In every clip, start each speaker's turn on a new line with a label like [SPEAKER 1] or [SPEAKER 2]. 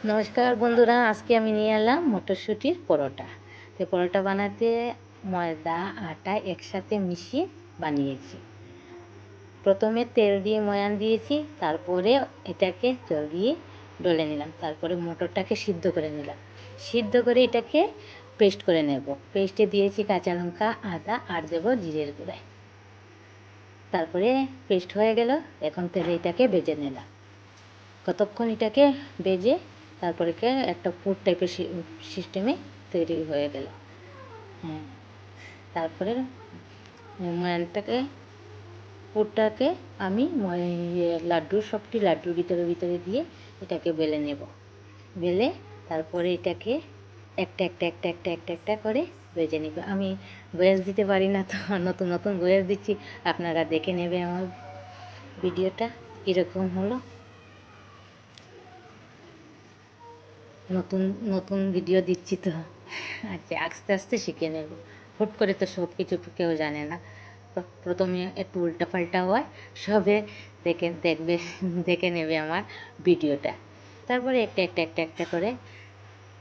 [SPEAKER 1] নমস্কার বন্ধুরা, আজকে আমি নিয়ে এলাম মটরশুঁটির পরোটা। তো পরোটা বানাতে ময়দা আটা একসাথে মিশিয়ে বানিয়েছি। প্রথমে তেল দিয়ে ময়ান দিয়েছি, তারপরে এটাকে জল দিয়ে ডলে নিলাম, তারপরে মটরটাকে সিদ্ধ করে নিলাম। সিদ্ধ করে এটাকে পেস্ট করে নেব। পেস্টে দিয়েছি কাঁচা লঙ্কা, আদা আর দেবো জিরের গুঁড়ায়। তারপরে পেস্ট হয়ে গেল। এখন তেলে এটাকে ভেজে নিলাম। কতক্ষণ এটাকে ভেজে তারপরে একটা পুর টাইপের সিস্টেমে তৈরি হয়ে গেল। হ্যাঁ, তারপরে ময়ানটাকে পুরটাকে আমি লাড্ডুর সবটি লাড্ডুর ভিতরে ভিতরে দিয়ে এটাকে বেলে নেব। বেলে তারপরে এটাকে একটা একটা একটা একটা একটা একটা করে ভেজে নেব। আমি বয়স দিতে পারি না, তো নতুন নতুন বয়স দিচ্ছি। আপনারা দেখে নেবে আমার ভিডিওটা কীরকম হলো। নতুন নতুন ভিডিও দিচ্ছি তো, আচ্ছা আস্তে আস্তে শিখে নেব। হুট করে তো সব কিছু কেউ জানে না। প্রথমে একটু উল্টাপাল্টা হয়, সবে দেখে নেবে আমার ভিডিওটা। তারপরে একটা একটা একটা একটা করে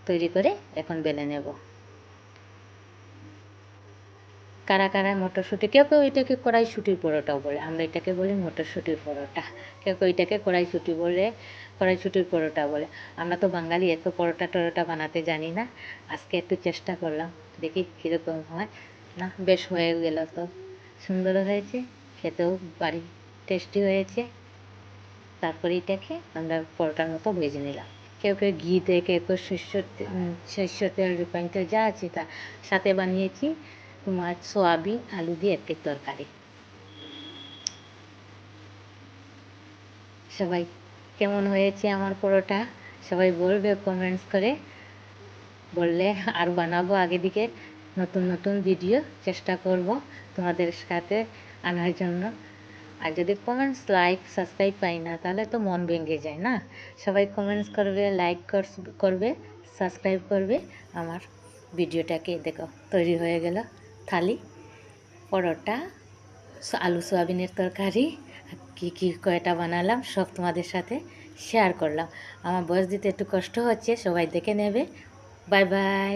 [SPEAKER 1] তৈরি করে এখন বেলে নেব। কারা কারা মটরশুঁটি, কেউ কেউ এটাকে কড়াইশুঁটির পরোটাও বলে, আমরা এটাকে বলি মটরশুঁটির পরোটা। কেউ কেউ এটাকে কড়াইশুঁটি বলে, কড়াইশুঁটির পরোটা বলে। আমরা তো বাঙালি, এত পরোটা টরোটা বানাতে জানি না। আজকে একটু চেষ্টা করলাম, দেখি কীরকম হয়। না, বেশ হয়ে গেল তো, সুন্দর হয়েছে, খেতেও বাড়ি টেস্টি হয়েছে। তারপরে এটাকে আমরা পরোটার মতো ভেজে নিলাম। কেউ কেউ ঘি দিয়ে, কেউ কেউ সর্ষের তেল, রিফাইন তেল যা আছে তার সাথে বানিয়েছি তোমার সোয়াবিন আলু দিয়ে একটি তরকারি। সবাই কেমন হয়েছে আমার পরোটা সবাই বলবে কমেন্টস করে। বললে আর বানাবো আগে দিকে নতুন নতুন ভিডিও চেষ্টা করব তোমাদের সাথে আনার জন্য। আর যদি কমেন্টস লাইক সাবস্ক্রাইব পাই না, তাহলে তো মন ভেঙে যায় না। সবাই কমেন্টস করবে, লাইক করবে, সাবস্ক্রাইব করবে আমার ভিডিওটাকে। দেখো তৈরি হয়ে গেল থালি পরোটা, আলু সোয়াবিনের তরকারি। কী কী কয়টা বানালাম সব তোমাদের সাথে শেয়ার করলাম। আমার বয়স দিতে একটু কষ্ট হচ্ছে, সবাই দেখে নেবে। Bye bye.